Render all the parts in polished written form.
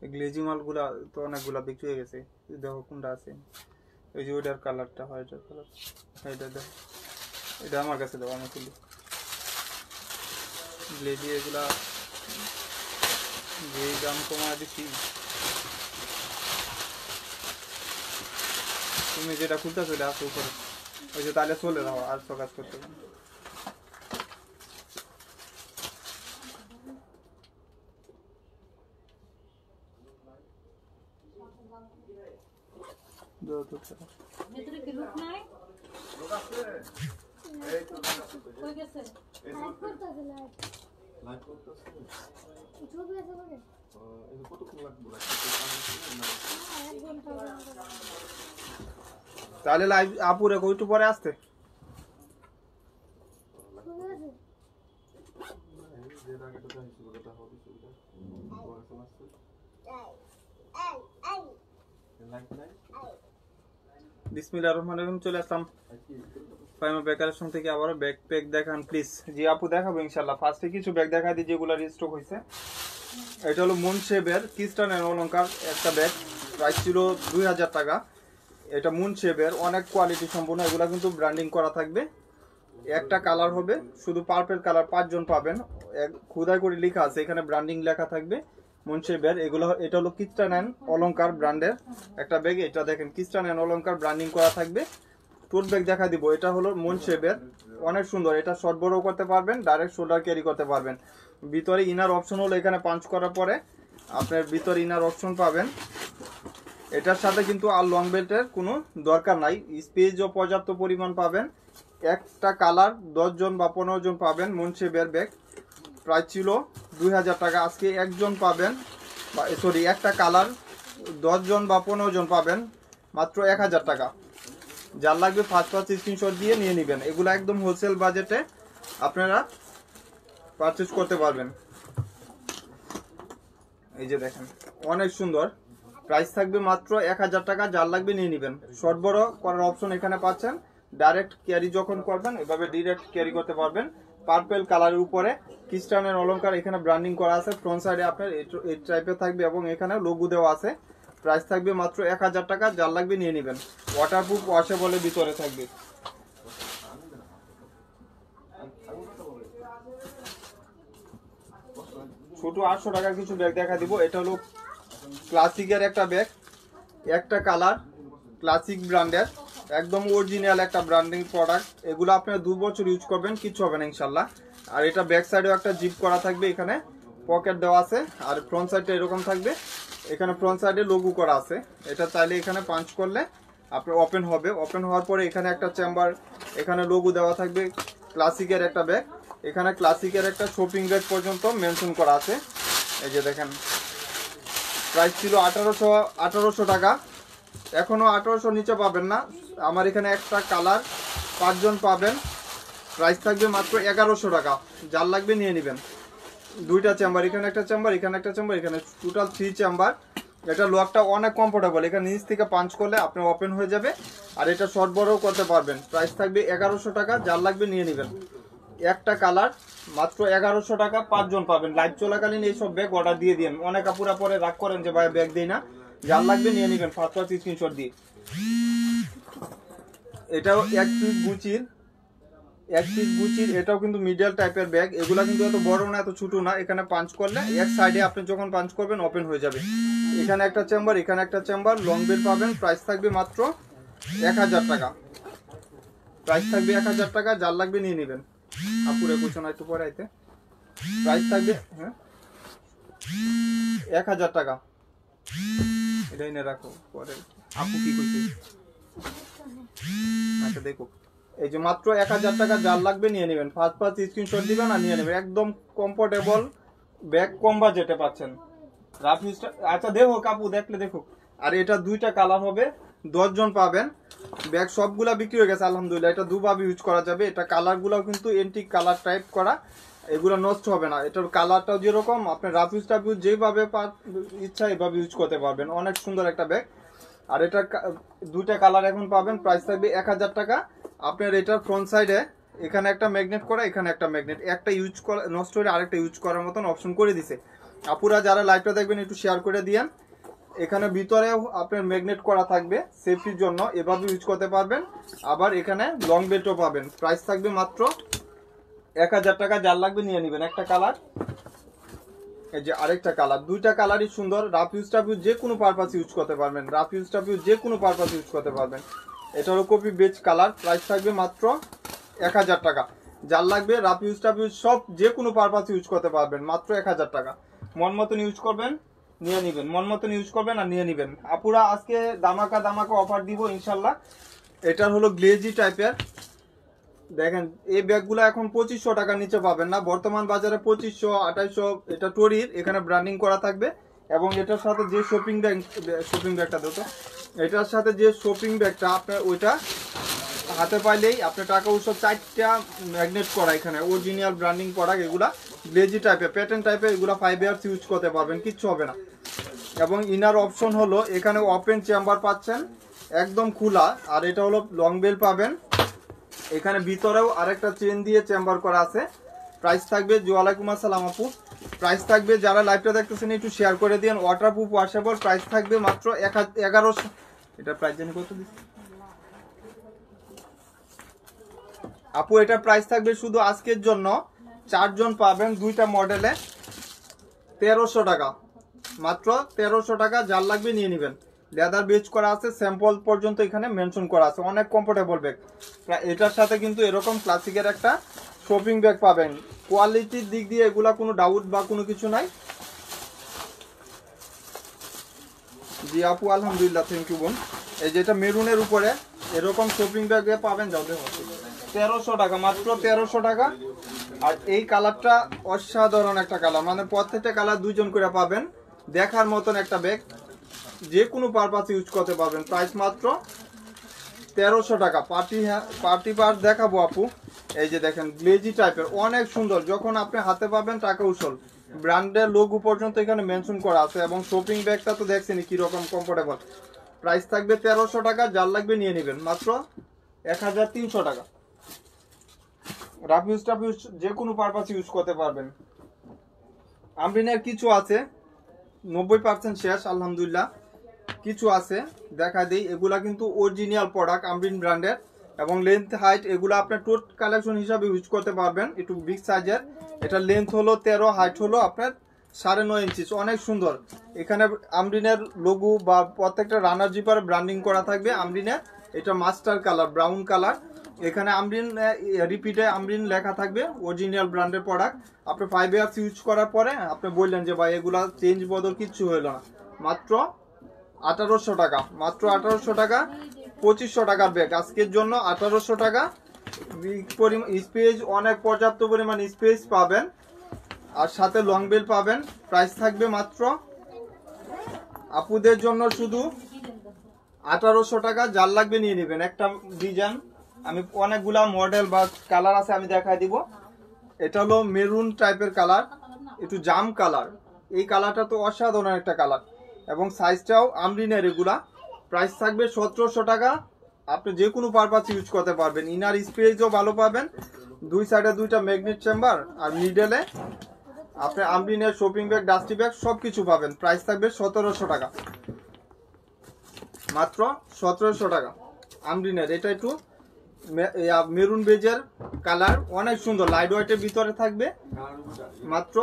Glazy মালগুলা তো অনেকগুলা বিক্রি হয়ে গেছে। দেখো কোনটা আছে, ওই যে ওইটার কালারটা হয়, এটার কালার এটা দেখো, এটা আমার কাছে দাও, আমি খুলি। গ্লেজি এগুলা যে দাম কমা দিচ্ছি, তুমি যেটা খুলতেছো এটা আছে উপরে, ওই যে তাহলে চলে যাও আর তো কাজ করতে হবে। ভেতরে কি লোক নাই? লোক আছে। এই তো কই গেছে? লাইভ করতেছে, লাইভ করতেছে। ছবি আছে বলে এই কতক্ষণ লাগবে? এক ঘন্টা। তাহলে লাইভ আপুরে কইটু পরে আসতে। বিসমিল্লাহির রহমানির রহিম, চলে আসলাম ফাইমা বেকারের থেকে আবারও ব্যাগ প্যাক দেখান প্লিজ। জি আপু দেখাবো ইনশাল্লাহ। ফার্স্টে কিছু ব্যাগ দেখা দিই যেগুলো রিস্টক হয়েছে। এটা হলো মুনশেবের ক্রিস্টান এন্ড অলংকার একটা ব্যাগ, প্রাইস ছিল 2000 টাকা। এটা মুনশেবের অনেক কোয়ালিটি সম্পূর্ণ, এগুলো কিন্তু ব্র্যান্ডিং করা থাকবে। একটা কালার হবে, শুধু পার্পল কালার, 5 জন পাবেন। খোদাই করে লেখা আছে এখানে, ব্র্যান্ডিং লেখা থাকবে মুনশেবের। এগুলো এটা হলো ক্রিস্টান এন্ড অলংকার ব্র্যান্ডের একটা ব্যাগ। এটা দেখেন ক্রিস্টান এন্ড অলংকার ব্র্যান্ডিং করা থাকবে। টোট ব্যাগ দেখা দিব, এটা হলো মুনশেবের, অনেক সুন্দর। এটা শর্ট বড়ও করতে পারবেন, ডাইরেক্ট শোল্ডার ক্যারি করতে পারবেন। ভিতরে ইনার অপশন হলো এখানে পাঞ্চ করার পরে আপনার ভিতরে ইনার অপশন পাবেন। এটার সাথে কিন্তু আর লং বেল্টের কোনো দরকার নাই, স্পেসও পর্যাপ্ত পরিমাণ পাবেন। একটা কালার 10 জন বা 15 জন পাবেন। মুনশেবের ব্যাগ প্রাইস ছিল 2000 টাকা, আজকে একজন পাবেন, সরি একটা কালার 10 জন বা 15 জন পাবেন মাত্র 1000 টাকা। যার লাগবে ফার্স্ট স্ক্রিনশট দিয়ে নিয়ে নেবেন। এগুলো একদম হোলসেল বাজেটে আপনারা পারচেজ করতে পারবেন। এই যে দেখেন অনেক সুন্দর, প্রাইস থাকবে মাত্র 1000 টাকা। যার লাগবে নিয়ে নেবেন। শর্ট বড় করার অপশন এখানে পাচ্ছেন, ডাইরেক্ট ক্যারি যখন করবেন এভাবে ডিরেক্ট ক্যারি করতে পারবেন। পার্পল কালারের উপরে ক্রিস্টানের অলংকার এখানে ব্র্যান্ডিং করা আছে। ফ্রন্ট সাইডে আপনার এই টাইপের থাকবে এবং এখানে লোগো দেওয়া আছে। প্রাইস থাকবে মাত্র 1000 টাকা। যার লাগবে নিয়ে নেবেন। ওয়াটারপ্রুফ ওয়াশেবলের ভিতরে থাকবে। ছোট 800 টাকার কিছু ব্যাগ দেখা দিব। এটা হলো ক্লাসিকের একটা ব্যাগ, একটা কালার, ক্লাসিক ব্র্যান্ডের, একদম অরিজিনাল একটা ব্র্যান্ডিং প্রোডাক্ট। এগুলো আপনারা 2 বছর ইউজ করবেন, কিছু হবে না ইনশাল্লাহ। আর এটা ব্যাক সাইডেও একটা জিপ করা থাকবে, এখানে পকেট দেওয়া আছে। আর ফ্রন্ট সাইডটা এরকম থাকবে, এখানে ফ্রন্ট সাইডে লোগো করা আছে। এটা চাইলে এখানে পাঞ্চ করলে আপনার ওপেন হবে। ওপেন হওয়ার পরে এখানে একটা চেম্বার, এখানে লোগো দেওয়া থাকবে। ক্লাসিকের একটা ব্যাগ, এখানে ক্লাসিকের একটা শপিং ব্যাগ পর্যন্ত মেনশন করা আছে। এই যে দেখেন, প্রাইস ছিল 1800 টাকা, এখনো 1800 নিচে পাবেন না। আমার এখানে একটা কালার 5 জন পাবেন, প্রাইস থাকবে মাত্র 1100 টাকা। যার লাগবে নিয়ে নেবেন। দুইটা চেম্বার, এখানে একটা চেম্বার, এখানে একটা চেম্বার, এখানে টোটাল 3 চেম্বার। এটা লকটা অনেক কমফোর্টেবল, এখানে নিচ থেকে পাঞ্চ করলে আপনার ওপেন হয়ে যাবে। আর এটা শর্ট বড়ও করতে পারবেন। প্রাইস থাকবে 1100 টাকা। যার লাগবে নিয়ে নেবেন। একটা কালার মাত্র 1100 টাকা, 5 জন পাবেন। লাইভ চলাকালীন এইসব ব্যাগ অর্ডার দিয়ে দিন। অনেক আপুরা পরে রাগ করেন যে ভাই ব্যাগ দিই না। যার লাগবে নিয়ে নেবেন ফার্স্ট স্ক্রিনশট দিয়ে। এটাও এক পিস গুচির, এটাও কিন্তু মিডিয়াল টাইপের ব্যাগ। এগুলা কিন্তু এত বড় না, এত ছোট না। এখানে পাঞ্চ করলে এক সাইডে আপনি যখন পাঞ্চ করবেন ওপেন হয়ে যাবে। এখানে একটা চেম্বার, এখানে একটা চেম্বার, লং বেল পাবেন। প্রাইস থাকবে মাত্র 1000 টাকা। প্রাইস থাকবে 1000 টাকা। যার লাগবে নিয়ে নেবেন। আপুরে কুচো না একটু পরে আইতে। প্রাইস থাকবে 1000 টাকা। এটাই না রাখো পরে আপু কি কইছে। আচ্ছা দেখো, এই যে মাত্র 1000 টাকা। যার লাগবে নিয়ে নেবেন। ফার্স্ট স্ক্রিনশট দিবেন আর নিয়ে নেবেন। একদম কমফোর্টেবল ব্যাগ, কম বাজেটে পাচ্ছেন। রাফ ইউজ, আচ্ছা দেখো কাপু দেখলে দেখো। আর এটা দুইটা কালার হবে, 10 জন পাবেন। ব্যাগ সবগুলা বিক্রি হয়ে গেছে আলহামদুলিল্লাহ। এটা দুভাবে ইউজ করা যাবে। এটা কালারগুলো কিন্তু এন্টিক কালার টাইপ করা, এগুলো নষ্ট হবে না। এটার কালারটাও যেরকম, আপনি রাফ ইউজ টাফ ইউজ যেভাবে ইচ্ছা এইভাবে ইউজ করতে পারবেন। অনেক সুন্দর একটা ব্যাগ। আর এটা দুইটা কালার এখন পাবেন। প্রাইস থাকবে 1000 টাকা। আপনার এটার ফ্রন্ট সাইডে এখানে একটা ম্যাগনেট করা, এখানে একটা ম্যাগনেট, একটা ইউজ করা নষ্ট হলে আরেকটা ইউজ করার মতন অপশন করে দিছে। আপুরা যারা লাইভটা দেখবেন একটু শেয়ার করে দিয়েন। এখানে ভিতরেও আপনার ম্যাগনেট করা থাকবে সেফটির জন্য, এভাবে ইউজ করতে পারবেন। আবার এখানে লং বেল্টও পাবেন। প্রাইস থাকবে মাত্র 1000 টাকা। যার লাগবে নিয়ে নেবেন। একটা কালার, এই যে আরেকটা কালার, দুইটা কালারই সুন্দর। রাফ ইউজ টাফ ইউজ যে কোনো পারপাস ইউজ করতে পারবেন। রাফ ইউজ টাফ ইউজ যে কোনো পারপাস ইউজ করতে পারবেন। এটা হলো কপি বেজ কালার। প্রাইস থাকবে মাত্র 1000 টাকা। যার লাগবে রাফ ইউজ টাফ ইউজ সব যে কোনো পারপাস ইউজ করতে পারবেন মাত্র 1000 টাকা। মন মতন ইউজ করবেন, নিয়ে নিবেন। মন মতন ইউজ করবেন আর নিয়ে নিবেন। আপুরা আজকে দামাকা দামাকা অফার দিব ইনশাল্লাহ। এটা হলো গ্লেজি টাইপের। দেখেন এই ব্যাগগুলো এখন 2500 টাকার নিচে পাবেন না। বর্তমান বাজারে 2500, 2800। এটা টরির, এখানে ব্র্যান্ডিং করা থাকবে। এবং এটার সাথে যে শপিং ব্যাগটা দিত, এটার সাথে যে শপিং ব্যাগটা আপনার ওইটা হাতে পাইলেই আপনার টাকা উৎসব 4টা ম্যাগনেট করা, এখানে অরিজিনাল ব্র্যান্ডিং প্রোডাক্ট। এগুলা গ্লেজি টাইপের, প্যাটার্ন টাইপের। এগুলা 5 ইয়ার্স ইউজ করতে পারবেন, কিচ্ছু হবে না। এবং ইনার অপশন হলো এখানে ওপেন চেম্বার পাচ্ছেন, একদম খোলা। আর এটা হলো লং বেল পাবেন। এখানে ভিতরেও আরেকটা চেন দিয়ে চেম্বার করা আছে। প্রাইস থাকবে, ওয়ালাইকুম আসসালাম আপু। প্রাইস থাকবে, যারা লাইভটা দেখতেছেন একটু শেয়ার করে দিন। Waterproof washable. প্রাইস থাকবে মাত্র 1100। এটা প্রাইস জানি কত দিচ্ছি আপু? এটা প্রাইস থাকবে শুধু আজকের জন্য, 4 জন পাবেন, 2টা মডেলে 1300 টাকা। মাত্র 1300 টাকা। যার লাগবে নিয়ে নেবেন। লেদার বেজ করা আছে, স্যাম্পল পর্যন্ত এখানে মেনশন করা আছে। অনেক কমফোর্টেবল ব্যাগ। এটার সাথে কিন্তু এরকম ক্লাসিকের একটা শপিং ব্যাগ পাবেন। কোয়ালিটির দিক দিয়ে এগুলা কোনো ডাউট বা কোনো কিছু নাই। জি আপু আলহামদুলিল্লাহ, থ্যাংক ইউ বোন। এই যেটা মেরুনের উপরে এরকম শপিং ব্যাগ পাবেন, যাও 1300 টাকা, মাত্র 1300 টাকা। আর এই কালারটা অসাধারণ একটা কালার, মানে প্রত্যেকটা কালার 2 জন করে পাবেন। দেখার মতন একটা ব্যাগ, যে কোনো পারপাস ইউজ করতে পারবেন। প্রাইস মাত্র 1300 টাকা। পার্টি পার্স দেখাবো আপু। এই যে দেখেন গ্লেজি টাইপের, অনেক সুন্দর। যখন আপনি হাতে পাবেন টাকা উসল। ব্র্যান্ডের লোগো পর্যন্ত এখানে মেনশন করা আছে। এবং শপিং ব্যাগটা তো দেখছেন কি রকম কমফোর্টেবল। প্রাইস থাকবে 1300 টাকা। যার লাগবে নিয়ে নেবেন, মাত্র 1300 টাকা। রাফ ইউজ টাফ ইউজ যে কোনো পারপাস ইউজ করতে পারবেন। আমরিনের কিছু আছে, 90% শেষ আলহামদুলিল্লাহ। কিছু আছে দেখা দেই। এগুলা কিন্তু অরিজিনাল প্রোডাক্ট, আমরিন ব্র্যান্ডের। এবং লেন্থ হাইট এগুলো আপনার টোট কালেকশন হিসাবে ইউজ করতে পারবেন। একটু বিগ সাইজের। এটা লেন্থ হলো 13, হাইট হলো আপনার 9.5 ইঞ্চি। অনেক সুন্দর। এখানে আমরিনের লোগো বা প্রত্যেকটা রানার জিপার ব্র্যান্ডিং করা থাকবে আমরিনের। এটা মাস্টার কালার, ব্রাউন কালার। এখানে আমরিন রিপিটে আমরিন লেখা থাকবে, অরিজিনাল ব্র্যান্ডের প্রোডাক্ট। আপনি 5 ইয়ার্স ইউজ করার পরে আপনি বললেন যে ভাই এগুলা চেঞ্জ বদল কিচ্ছু হলো না। মাত্র 1800 টাকা। মাত্র 1800 টাকা। 2500 টাকার ব্যাগ আজকের জন্য 1800 টাকা। স্পেস অনেক পর্যাপ্ত পরিমাণ স্পেস পাবেন। আর সাথে লং বেল পাবেন। প্রাইস থাকবে মাত্র আপুদের জন্য শুধু 1800 টাকা। যার লাগবে নিয়ে নেবেন। একটা ডিজাইন, আমি অনেকগুলা মডেল বা কালার আছে, আমি দেখাই দিব। এটা হলো মেরুন টাইপের কালার, একটু জাম কালার। এই কালারটা তো অসাধারণ একটা কালার। এবং সাইজটাও আমরিনের এগুলা। প্রাইস থাকবে 1700 টাকা। আপনি যে কোনো পারপাস ইউজ করতে পারবেন। ইনার স্পেসও ভালো পাবেন। 2 সাইডে 2টা ম্যাগনেট চেম্বার। আর মিডলে আপনি আমরিনের শপিং ব্যাগ, ডাস্টি ব্যাগ সবকিছু পাবেন। প্রাইস থাকবে 1700 টাকা। মাত্র 1700 টাকা আমরিনের। এটা একটু মেরুন বেজের কালার, অনেক সুন্দর। লাইট ওয়েটের ভিতরে থাকবে। মাত্র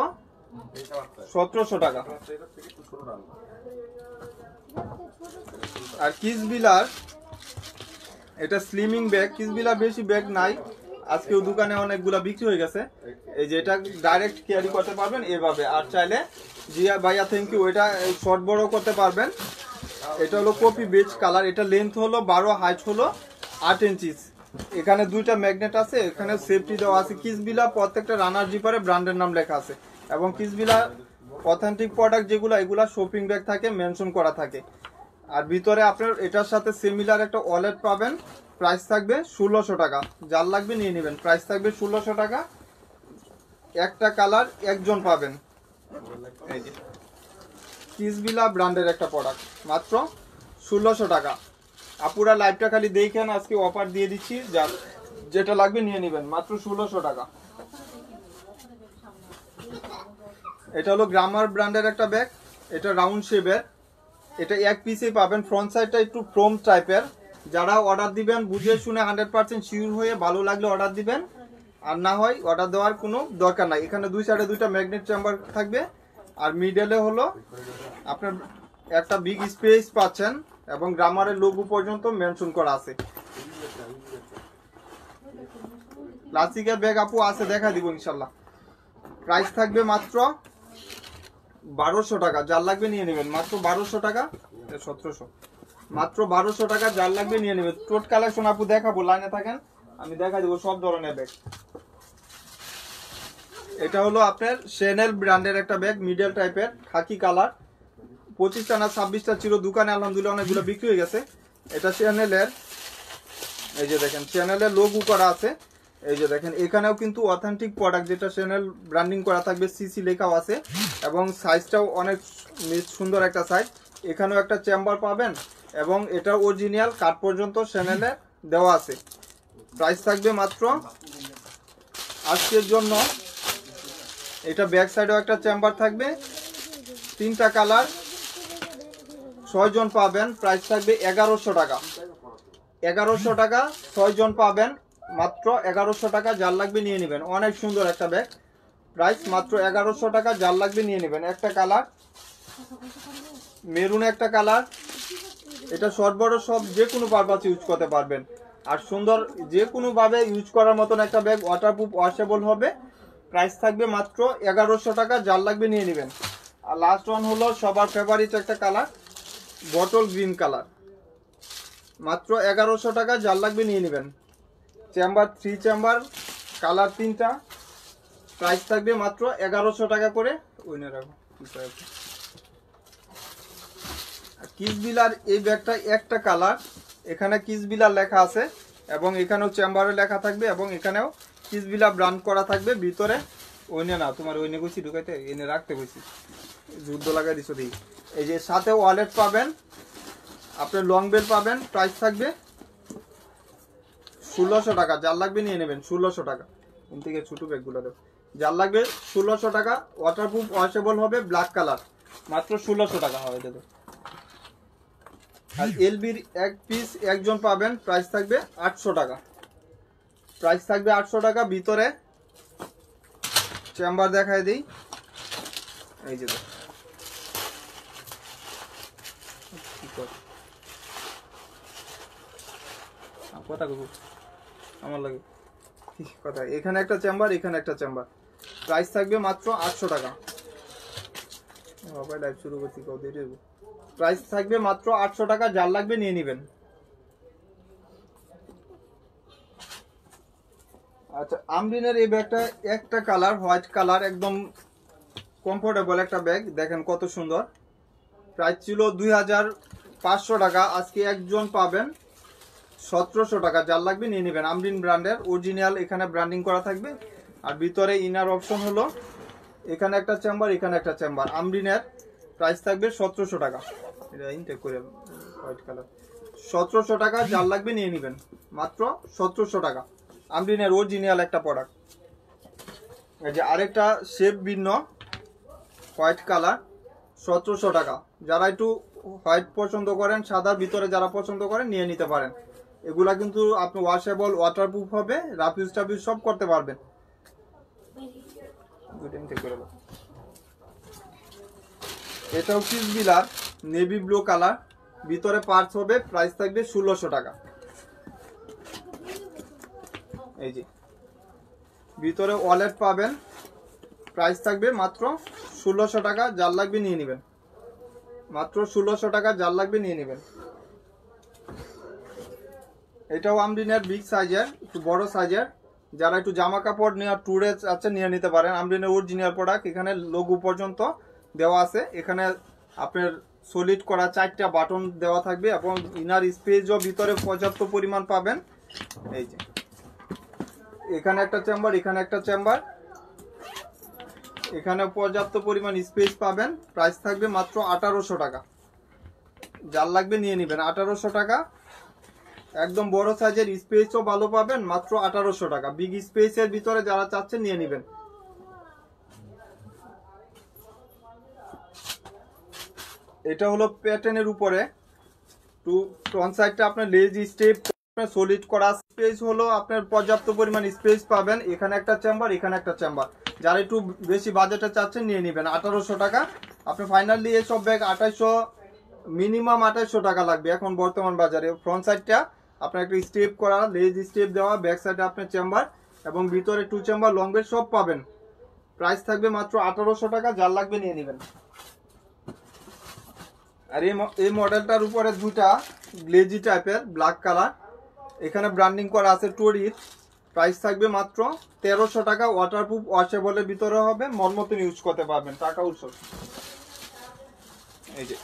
1700 টাকা। আর কিসবিলার এটা স্লিমিং ব্যাগ। কিসবিলার বেশি ব্যাগ নাই, আজকেও দোকানে অনেকগুলা বিক্রি হয়ে গেছে। এই যে এটা ডাইরেক্ট ক্যারি করতে পারবেন এভাবে। আর চাইলে জিয়া ভাইয়া থ্যাংক ইউ, এটা শর্ট বড় করতে পারবেন। এটা হলো কপি বেজ কালার। এটা লেন্থ হলো 12, হাইট হলো 8 ইঞ্চি। এখানে 2টা ম্যাগনেট আছে। এখানে সেফটি দেওয়া আছে। কিসবিলা প্রত্যেকটা রানার জিপারে ব্র্যান্ডের নাম লেখা আছে। এবং কিসবিলা অথেন্টিক প্রোডাক্ট যেগুলো, এগুলা শপিং ব্যাগ থাকে, মেনশন করা থাকে। আর ভিতরে আপনার এটার সাথে সিমিলার একটা ওয়ালেট পাবেন। প্রাইস থাকবে 1600 টাকা। যার লাগবে নিয়ে নেবেন। প্রাইস থাকবে 1600 টাকা। একটা কালার একজন পাবেন। এই যে কিসবিলা ব্র্যান্ডের একটা প্রোডাক্ট, মাত্র 1600 টাকা। আপুরা লাইভটা খালি দেখেন, আজকে অফার দিয়ে দিচ্ছি। যার যেটা লাগবে নিয়ে নেবেন, মাত্র 1600 টাকা। এটা হলো গ্রামার ব্র্যান্ডের একটা ব্যাগ, এটা রাউন্ড শেপের, এটা এক পিসেই পাবেন। ফ্রন্ট সাইডটা একটু ফ্রোম টাইপের। যারা অর্ডার দিবেন বুঝে শুনে 100% শিওর হয়ে ভালো লাগলে অর্ডার দিবেন, আর না হয় অর্ডার দেওয়ার কোনো দরকার নাই। এখানে দুই সাইডে দুইটা ম্যাগনেট চেম্বার থাকবে, আর মিডলে হলো আপনার একটা বিগ স্পেস পাচ্ছেন, এবং গ্রামারের লোগো পর্যন্ত মেনশন করা আছে। প্লাস্টিকের ব্যাগ আপু আছে, দেখা দিব ইনশাল্লাহ। প্রাইস থাকবে মাত্র 1200 টাকা, যার লাগবে নিয়ে নেবেন। মাত্র 1200 টাকা, 1700, মাত্র 1200 টাকা, যার লাগবে নিয়ে নেবেন। টোট কালেকশন আপু দেখাবো, লাইনে থাকেন, আমি দেখা দিব সব ধরনের ব্যাগ। এটা হলো আপনার শেনেল ব্র্যান্ডের একটা ব্যাগ, মিডল টাইপের, খাকি কালার। 25টা না 26টা ছিল দোকানে, আলহামদুলিল্লাহ অনেকগুলো বিক্রি হয়ে গেছে। এটা শেনেলের, এই যে দেখেন শেনেলের লোগো করা আছে। এই যে দেখেন এখানেও কিন্তু অথেন্টিক প্রোডাক্ট, যেটা শেনেল ব্র্যান্ডিং করা থাকবে, সিসি লেখাও আছে, এবং সাইজটাও অনেক সুন্দর একটা সাইজ। এখানেও একটা চেম্বার পাবেন, এবং এটা অরিজিনাল কাঠ পর্যন্ত শেনেলে দেওয়া আছে। প্রাইস থাকবে মাত্র, আজকের জন্য এটা ব্যাক সাইডেও একটা চেম্বার থাকবে, 3টা কালার, 6 জন পাবেন। প্রাইস থাকবে 1100 টাকা, 1100 টাকা, 6 জন পাবেন, মাত্র 1100 টাকা, যার লাগবে নিয়ে নেবেন। অনেক সুন্দর একটা ব্যাগ, প্রাইস মাত্র 1100 টাকা, যার লাগবে নিয়ে নেবেন। একটা কালার মেরুন, একটা কালার, এটা শর্ট বড় সব যে কোনো পারপাসে ইউজ করতে পারবেন, আর সুন্দর যে কোনো ভাবে ইউজ করার মতন একটা ব্যাগ, ওয়াটারপ্রুফ, ওয়াশেবল হবে। প্রাইস থাকবে মাত্র 1100 টাকা, যার লাগবে নিয়ে নেবেন। আর লাস্ট ওয়ান হলো সবার ফেভারিট একটা কালার, বটল গ্রিন কালার, মাত্র 1100 টাকা, যার লাগবে নিয়ে নেবেন। চেম্বার 3 চেম্বার, কালার 3টা, প্রাইস থাকবে মাত্র 1100 টাকা করে। কিসবিলার এই ব্যাগটা একটা কালার, এখানে কিসবিলার লেখা আছে, এবং এখানেও চেম্বারে লেখা থাকবে, এবং এখানেও কিসবিলা ব্র্যান্ড করা থাকবে। ভিতরে ওইনে না, তোমার ওইনে কইছি ঢুকাইতে, এনে রাখতে কইছি, যুদ্ধ লাগাই দিছো দেখি। এই যে সাথে ওয়ালেট পাবেন, আপনার লং বেল পাবেন। প্রাইস থাকবে 1600 টাকা, যার লাগবে নিয়ে নেবেন। 1600 টাকা, এর থেকে ছোট ব্যাগগুলো দেব, যার লাগবে 1600 টাকা। ওয়াটারপ্রুফ, ওয়াশেবল হবে, ব্ল্যাক কালার, মাত্র 1600 টাকা হয় দেবে। আর এলবির এক পিস একজন পাবেন, প্রাইস থাকবে 800 টাকা, প্রাইস থাকবে 800 টাকা। ভিতরে চেম্বার দেখায় দিই, এই যে কথা কব আমার লাগে কথা, এখানে একটা চেম্বার, এখানে একটা চেম্বার। প্রাইস থাকবে মাত্র 800 টাকা। বাবা লাইভ শুরু করছি, কত দেরি হবে। প্রাইস থাকবে মাত্র 800 টাকা, যার লাগবে নিয়ে নেবেন। আচ্ছা, আমরিনের এই ব্যাগটা একটা কালার, হোয়াইট কালার, একদম কমফোর্টেবল একটা ব্যাগ, দেখেন কত সুন্দর। প্রাইস ছিল 2500 টাকা, আজকে একজন পাবেন 1700 টাকা, যার লাগবে নিয়ে নেবেন। আমরিন ব্র্যান্ডের অরিজিনাল, এখানে ব্র্যান্ডিং করা থাকবে। আর ভিতরে ইনার অপশন হলো এখানে একটা চেম্বার, এখানে একটা চেম্বার। আমরিনের প্রাইস থাকবে 1700 টাকা, এটা ইনটেক করে হোয়াইট কালার, 1700 টাকা, যার লাগবে নিয়ে নেবেন। মাত্র 1700 টাকা, আমরিনের অরিজিনাল একটা প্রোডাক্ট। এই যে আরেকটা শেপ ভিন্ন, হোয়াইট কালার, 1700 টাকা। যারা একটু হোয়াইট পছন্দ করেন, সাদার ভিতরে যারা পছন্দ করেন, নিয়ে নিতে পারেন। এগুলা কিন্তু আপনি ওয়াশেবল, ওয়াটারপ্রুফ হবে, রাফ ইউজ টাফ ইউজ সব করতে পারবেন। এটাও কিসবিলার, নেভি ব্লু কালার, ভিতরে পার্টস হবে। প্রাইস থাকবে 1600 টাকা। এই যে ভিতরে ওয়ালেট পাবেন, প্রাইস থাকবে মাত্র 1600 টাকা, যার লাগবে নিয়ে নেবেন। মাত্র 1600 টাকা, যার লাগবে নিয়ে নেবেন। এটাও আমরিনের বিগ সাইজের, একটু বড় সাইজের, যারা একটু জামা কাপড় নেওয়ার ট্যুরে আছে নিয়ে নিতে পারেন। আমরিনের অরিজিনাল প্রোডাক্ট, এখানে লোগো পর্যন্ত দেওয়া আছে। এখানে আপনার সলিড করা 4টা বাটন দেওয়া থাকবে, এবং ইনার স্পেসও ভিতরে পর্যাপ্ত পরিমাণ পাবেন। এই যে এখানে একটা চেম্বার, এখানে একটা চেম্বার, এখানে পর্যাপ্ত পরিমাণ স্পেস পাবেন। প্রাইস থাকবে মাত্র 1800 টাকা, যার লাগবে নিয়ে নেবেন। 1800 টাকা, একদম বড় সাইজের, স্পেসও ভালো পাবেন, মাত্র 1800 টাকা। বিগ স্পেসের ভিতরে যারা চাচ্ছেন নিয়ে নেবেন। এটা হলো প্যাটার্নের উপরে টু ফ্রন্ট সাইডটা আপনার লেজ স্টেপ সলিড করা স্পেস হলো আপনার পর্যাপ্ত পরিমাণ স্পেস পাবেন। এখানে একটা চেম্বার, এখানে একটা চেম্বার। যারা একটু বেশি বাজেটে চাচ্ছেন নিয়ে নেবেন 1800 টাকা। আপনি ফাইনালি এসব ব্যাগ 2800, মিনিমাম 2800 টাকা লাগবে এখন বর্তমান বাজারে। ফ্রন্ট সাইডটা আপনার একটা স্টেপ করা, লেজ স্টেপ দেওয়া, ব্যাক সাইডে আপনার চেম্বার এবং ভিতরে 2 চেম্বার লং বেড সব পাবেন। প্রাইস থাকবে মাত্র 1800 টাকা। যার লাগবে নিয়ে নেবেন। আর এই মডেলটার উপরে দুটা গ্লেজি টাইপের ব্ল্যাক কালার, এখানে ব্র্যান্ডিং করা আছে টরির। প্রাইস থাকবে মাত্র 1300 টাকা। ওয়াটারপ্রুফ, ওয়াশেবলের ভিতরে হবে, মন মতন ইউজ করতে পারবেন, টাকা উৎসব। এই যে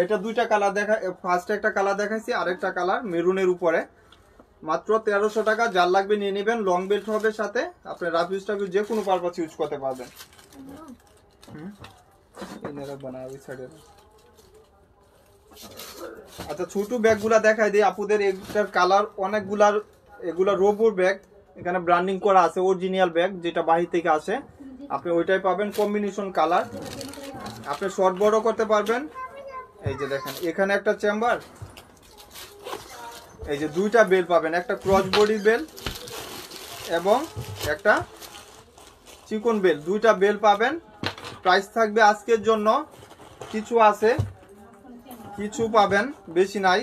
এটা দুইটা কালার দেখা, ফার্স্টে একটা কালার দেখাইছি, আরেকটা কালার মেরুনের উপরে। মাত্র 1300 টাকা। যার লাগবে নিয়ে নেবেন। লং বেল্ট হবে সাথে, আপনি রাফ ইউজ টাফ যে কোনো পারপাস ইউজ করতে পারবেন। আচ্ছা, ছোট ব্যাগগুলা দেখাই দিই আপুদের। এটার কালার অনেকগুলার, এগুলা রোবোর ব্যাগ, এখানে ব্র্যান্ডিং করা আছে অরিজিনাল ব্যাগ, যেটা বাহির থেকে আসে। আপনি ওইটাই পাবেন, কম্বিনেশন কালার। আপনি শর্ট বড় করতে পারবেন। এই যে দেখেন, এখানে একটা চেম্বার, এই যে দুইটা বেল পাবেন, একটা ক্রস বডি বেল এবং একটা চিকন বেল, দুইটা বেল পাবেন। প্রাইস থাকবে আজকের জন্য কিছু আছে, কিছু পাবেন, বেশি নাই,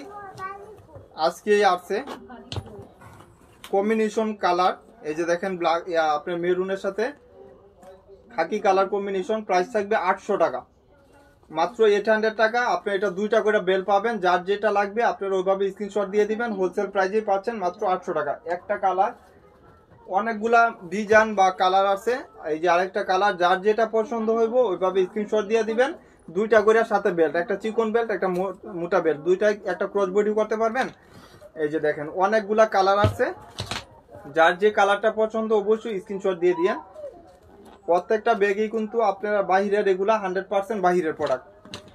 আজকেই আসছে। কম্বিনেশন কালার, এই যে দেখেন ব্ল্যাক, আপনার মেরুনের সাথে খাকি কালার কম্বিনেশন। প্রাইস থাকবে 800 টাকা, মাত্র 800 টাকা। আপনি এটা দুইটা করে বেল পাবেন। যার যেটা লাগবে আপনার ওইভাবে স্ক্রিনশট দিয়ে দিবেন, হোলসেল প্রাইসেই পাচ্ছেন মাত্র 800 টাকা। একটা কালার, অনেকগুলা ডিজাইন বা কালার আছে। এই যে আরেকটা কালার, যার যেটা পছন্দ হইব ওইভাবে স্ক্রিনশট দিয়ে দিবেন। দুইটা করে সাথে বেল্ট, একটা চিকন বেল্ট, একটা মোটা বেল্ট, দুইটাই একটা ক্রস বডি করতে পারবেন। এই যে দেখেন অনেকগুলা কালার আছে, যার যে কালারটা পছন্দ অবশ্যই স্ক্রিনশট দিয়ে দিয়েন। প্রত্যেকটা ব্যাগই কিন্তু আপনারা বাহিরের, এগুলা 100% বাহিরের প্রোডাক্ট,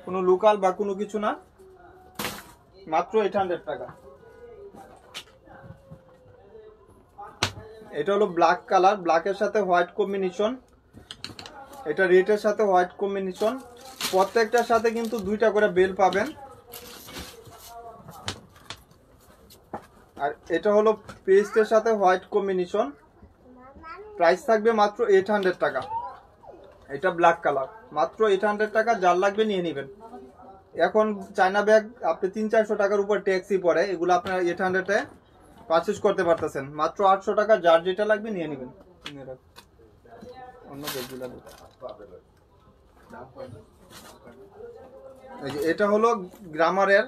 কোনো লোকাল বা কোনো কিছু না। মাত্র 800 টাকা। এটা হলো ব্ল্যাক কালার, ব্ল্যাকের সাথে হোয়াইট কম্বিনেশন, এটা রেডের সাথে হোয়াইট কম্বিনেশন। প্রত্যেকটার সাথে কিন্তু দুইটা করে বেল পাবেন। আর এটা হলো পেস্টের সাথে হোয়াইট কম্বিনেশন। প্রাইস থাকবে মাত্র 800 টাকা। এটা ব্ল্যাক কালার, মাত্র 800 টাকা। যার লাগবে নিয়ে নেবেন। এখন চায়না ব্যাগ আপনি 300-400 টাকার উপর ট্যাক্সই পড়ে, এগুলো আপনারা 800-এ পারচেজ করতে পারতেছেন। মাত্র 800 টাকা। যার যেটা লাগবে নিয়ে নেবেন। অন্য ব্যাগগুলো এটা হলো গ্রামারের,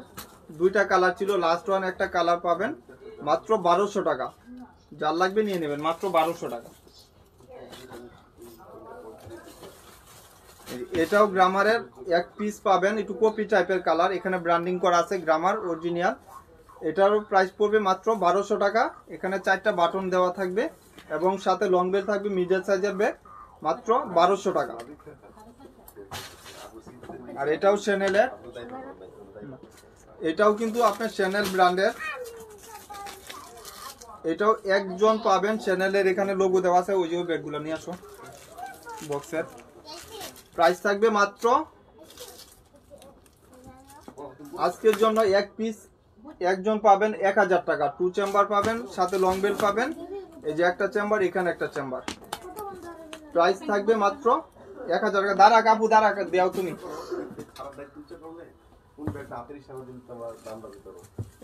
দুইটা কালার ছিল, লাস্ট ওয়ান একটা কালার পাবেন, মাত্র 1200 টাকা। যার লাগবে নিয়ে নেবেন, মাত্র 1200 টাকা। এটাও গ্রামারের, এক পিস পাবেন, একটু কপি টাইপের কালার, এখানে ব্র্যান্ডিং করা আছে গ্রামার অরিজিনাল। এটারও প্রাইস পড়বে মাত্র 1200 টাকা। এখানে 4টা বাটন দেওয়া থাকবে এবং সাথে লং বেল থাকবে, মিডল সাইজের ব্যাগ, মাত্র 1200 টাকা। আর এটাও চ্যানেলের, এটাও কিন্তু আপনার চ্যানেল ব্র্যান্ডের। এটাও একজন পাবেন চ্যানেলের, এখানে লোগো দেওয়া আছে। ওই যে ব্যাগগুলো নিয়ে আসো বক্সের। প্রাইস থাকবে মাত্র আজকের জন্য এক পিস একজন পাবেন 1000 টাকা। 2 চেম্বার পাবেন, সাথে লং বেল পাবেন। এই যে একটা চেম্বার, এখানে একটা চেম্বার। প্রাইস থাকবে মাত্র 1000 টাকা। দাঁড়া কাপু, দাঁড়া দেও তুমি।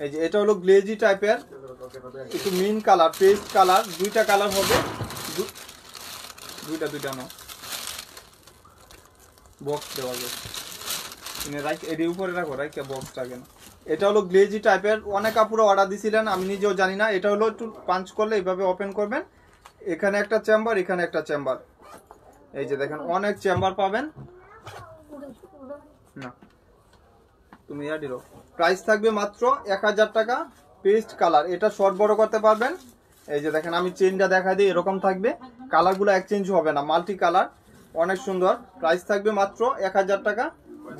এই যে এটা হলো গ্লেজি টাইপের, একটু মিন কালার, পেস্ট কালার, দুইটা কালার হবে, দুইটা না বক্স দেওয়া যাবে, এর উপরে রাখো, রাইকে বক্সটা কেন। এটা হলো গ্লেজি টাইপের, অনেক কাপড় অর্ডার দিছিলেন, আমি নিজেও জানি না। এটা হলো একটু পাঞ্চ করলে এইভাবে ওপেন করবেন, এখানে একটা চেম্বার, এখানে একটা চেম্বার। এই যে দেখেন অনেক চেম্বার পাবেন না, তুমি দিলো। প্রাইস থাকবে মাত্র 1000 টাকা। পেস্ট কালার, এটা শর্ট বড় করতে পারবেন। এই যে দেখেন আমি চেনটা দেখা দিই, এরকম থাকবে, কালারগুলো এক্সচেঞ্জ হবে না, মাল্টি কালার, অনেক সুন্দর। প্রাইস থাকবে মাত্র 1000 টাকা।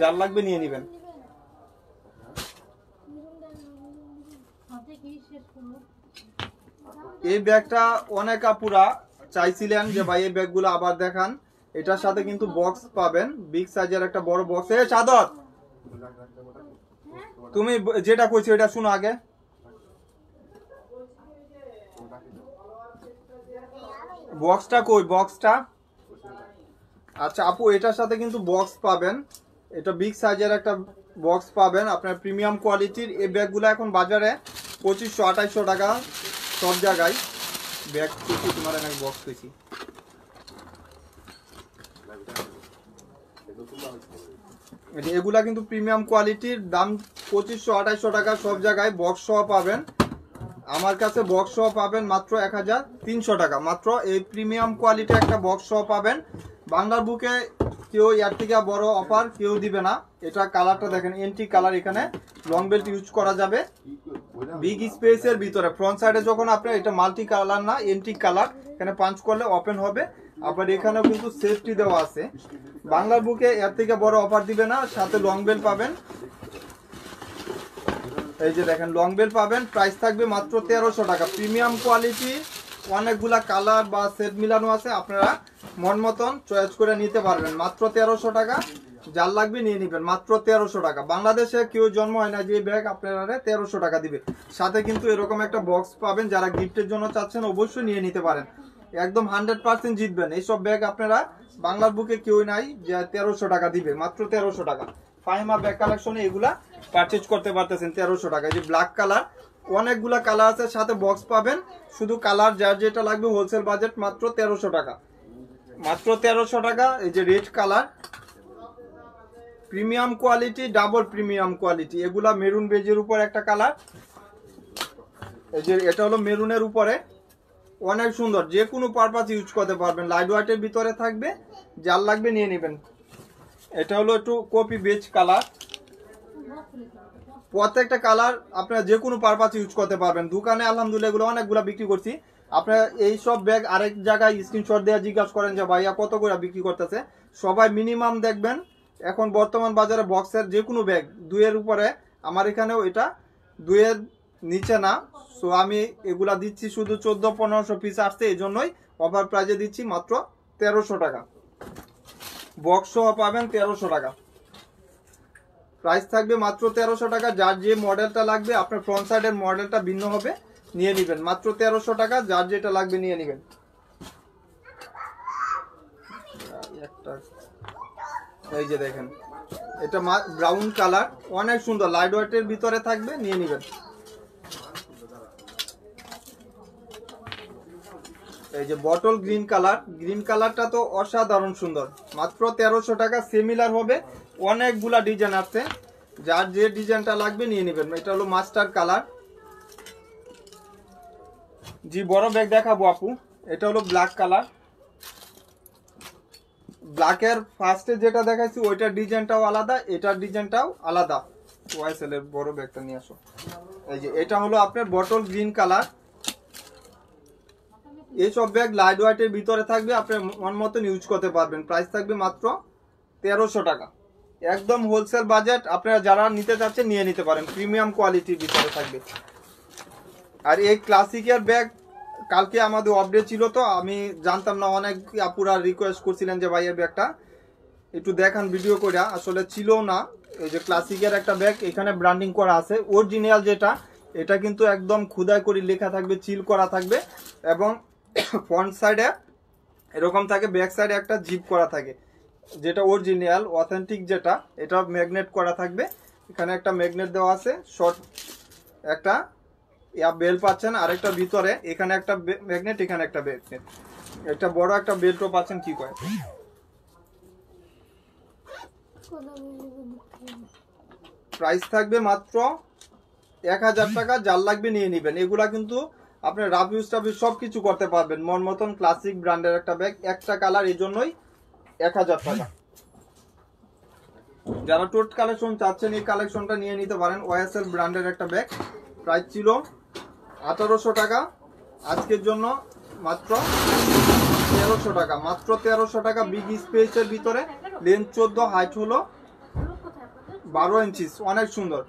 যার লাগবে নিয়ে নেবেন। এই ব্যাগটা অনেক আপুরা চাইছিলেন যে ভাই এই ব্যাগগুলো আবার দেখান, এটার সাথে কিন্তু বক্স পাবেন, বিগ সাইজের একটা বড় বক্স। এ চাদর, তুমি যেটা কইছো এটা শুনো আগে। বক্সটা কই, বক্সটা? আচ্ছা আপু, এটার সাথে কিন্তু বক্স পাবেন, এটা বিগ সাইজের একটা বক্স পাবেন আপনার, প্রিমিয়াম কোয়ালিটির। এই ব্যাগগুলো এখন বাজারে 2500-2800 টাকা সব জায়গায়। ব্যাগ খুশি তোমার অনেক বক্স খুশি। এগুলা কিন্তু প্রিমিয়াম কোয়ালিটির, দাম 2500-2800 টাকা সব জায়গায়। বক্স সহ পাবেন, আমার কাছে বক্স সহ পাবেন মাত্র 1300 টাকা। মাত্র এই প্রিমিয়াম কোয়ালিটি একটা বক্স সহ পাবেন। বাংলার বুকে কেউ এর থেকে বড় অফার কেউ দিবে না। এটা কালারটা দেখেন, এন্টিক কালার, এখানে লং বেল্ট ইউজ করা যাবে বিগ স্পেসের ভিতরে। ফ্রন্ট সাইডে যখন আপনার এটা মাল্টি কালার না, এন্টিক কালার, এখানে পাঞ্চ করলে ওপেন হবে। আবার এখানেও কিন্তু সেফটি দেওয়া আছে। বাংলার বুকে এর থেকে বড় অফার দিবে না। সাথে লং বেল্ট পাবেন, এই যে দেখেন লং বেল্ট পাবেন। প্রাইস থাকবে মাত্র 1300 টাকা। প্রিমিয়াম কোয়ালিটি, অনেকগুলা কালার বা সেট মিলানো আছে, আপনারা মন মতন চয়েস করে নিতে পারবেন। মাত্র 1300 টাকা, যার লাগবে নিয়ে নেবেন। মাত্র 1300 টাকা। বাংলাদেশে কেউ জন্ম হয় না যে ব্যাগ আপনারা 1300 টাকা দিবে। সাথে কিন্তু এরকম একটা বক্স পাবেন, যারা গিফটের জন্য চাচ্ছেন অবশ্যই নিয়ে নিতে পারেন। একদম 100% জিতবেন। এইসব ব্যাগ আপনারা বাংলার বুকে কেউ নাই যে 1300 টাকা দিবে। মাত্র 1300 টাকা। ফাহিমা ব্যাগ কালেকশনে এগুলা পারচেজ করতে পারতেছেন 1300 টাকা। যে ব্ল্যাক কালার, অনেকগুলা কালার আছে, সাথে বক্স পাবেন। শুধু কালার যার যেটা লাগবে, হোলসেল বাজেট মাত্র 1300 টাকা। মাত্র 1300 টাকা। এই যে red colour, premium quality, double premium quality. এগুলা মেরুন বেজের উপর একটা কালার, এই যে এটা হলো মেরুনের উপরে, অনেক সুন্দর। যে কোনো পারপাস ইউজ করতে পারবেন। লাইট ওয়েটের ভিতরে থাকবে, যার লাগবে নিয়ে নেবেন। এটা হলো একটু কপি বেজ কালার। প্রত্যেকটা কালার আপনারা যে কোনো পারপাস ইউজ করতে পারবেন। দোকানে আলহামদুলিল্লাহ এগুলো অনেকগুলো বিক্রি করছি। আপনারা এই সব ব্যাগ আরেক জায়গায় স্ক্রিনশট দিয়ে জিজ্ঞাসা করেন যে ভাইয়া কত করে বিক্রি করতেছে। সবাই মিনিমাম দেখবেন এখন বর্তমান বাজারে বক্সের যে কোনো ব্যাগ 2 এর উপরে। আমার এখানেও এটা 2 এর নিচে না। সো আমি এগুলা দিচ্ছি শুধু 1400-1500 পিস আসছে, এই জন্যই অফার প্রাইজে দিচ্ছি মাত্র 1300 টাকা। বক্স সহ পাবেন 1300 টাকা। প্রাইস থাকবে মাত্র 1300 টাকা। যার যে মডেলটা লাগবে, আপনার ফ্রন্ট সাইডের মডেলটা ভিন্ন হবে, নিয়ে নেবেন। মাত্র 1300 টাকা, যার যেটা লাগবে নিয়ে নেবেন। এই যে দেখেন, এটা ব্রাউন কালার, অনেক সুন্দর, লাইট ওয়েটের ভিতরে থাকবে, নিয়ে নেবেন। এই যে বটল গ্রিন কালার, গ্রিন কালারটা তো অসাধারণ সুন্দর। মাত্র 1300 টাকা। সিমিলার হবে, অনেকগুলা ডিজাইন আছে, যার যে ডিজাইনটা লাগবে নিয়ে নেবেন। এটা হলো মাস্টার কালার। জি বড় ব্যাগ দেখাবো আপু। এটা হলো ব্ল্যাক কালার। ব্ল্যাকের ফার্স্টে যেটা দেখাইছি ওইটার ডিজাইনটাও আলাদা, এটার ডিজাইনটাও আলাদা। ওয়াইসেল এর বড় ব্যাগটা নিয়ে আসো। এই যে এটা হলো আপনার বটল গ্রিন কালার। এইসব ব্যাগ লাইট ওয়েটের ভিতরে থাকবে, আপনি মন মতন ইউজ করতে পারবেন। প্রাইস থাকবে মাত্র 1300 টাকা। একদম হোলসেল বাজেট, আপনারা যারা নিতে চাচ্ছেন নিয়ে নিতে পারেন। প্রিমিয়াম কোয়ালিটির ভিতরে থাকবে। আর এই ক্লাসিকের ব্যাগ কালকে আমাদের আপডেট ছিল, তো আমি জানতাম না। অনেক আপুরা রিকোয়েস্ট করছিলেন যে ভাই এই ব্যাগটা একটু দেখান ভিডিও করে, আসলে ছিল না। এই যে ক্লাসিকের একটা ব্যাগ, এখানে ব্র্যান্ডিং করা আছে অরিজিনাল যেটা, এটা কিন্তু একদম খুদাই করে লেখা থাকবে, চিল করা থাকবে, এবং ফ্রন্ট সাইডে এরকম থাকে, ব্যাক সাইডে একটা জিপ করা থাকে, যেটা অরিজিনাল অথেন্টিক যেটা, এটা ম্যাগনেট করা থাকবে। এখানে একটা ম্যাগনেট দেওয়া আছে, শর্ট একটা বেল পাচ্ছেন, আরেকটা ভিতরে এখানে একটা ম্যাগনেট, এখানে একটা ম্যাগনেট, একটা বড় একটা বেল্টও পাচ্ছেন। কি কয় প্রাইস থাকবে মাত্র 1000 টাকা। যার লাগবে নিয়ে নেবেন। এগুলা কিন্তু আপনি রাফ ইউজ টাফ সবকিছু করতে পারবেন মন মতন। ক্লাসিক ব্র্যান্ডের একটা ব্যাগ, একটা কালার, এই জন্যই 1000 টাকা। যারা টোট কালেকশন চাচ্ছেন এই কালেকশনটা নিয়ে নিতে পারেন। ওয়াইএসএল ব্র্যান্ডের একটা ব্যাগ, প্রাইস ছিল 1800 টাকা, আজকের জন্য মাত্র 1300 টাকা। মাত্র 1300 টাকা। বিগ স্পেসের ভিতরে, লেন্থ 14, হাইট হলো 12 ইঞ্চি, অনেক সুন্দর।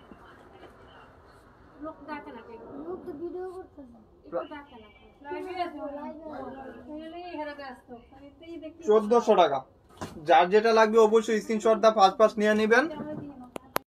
1400 টাকা। যার যেটা লাগবে অবশ্যই স্ক্রিনশট দা ফার্স্ট নিয়ে নেবেন।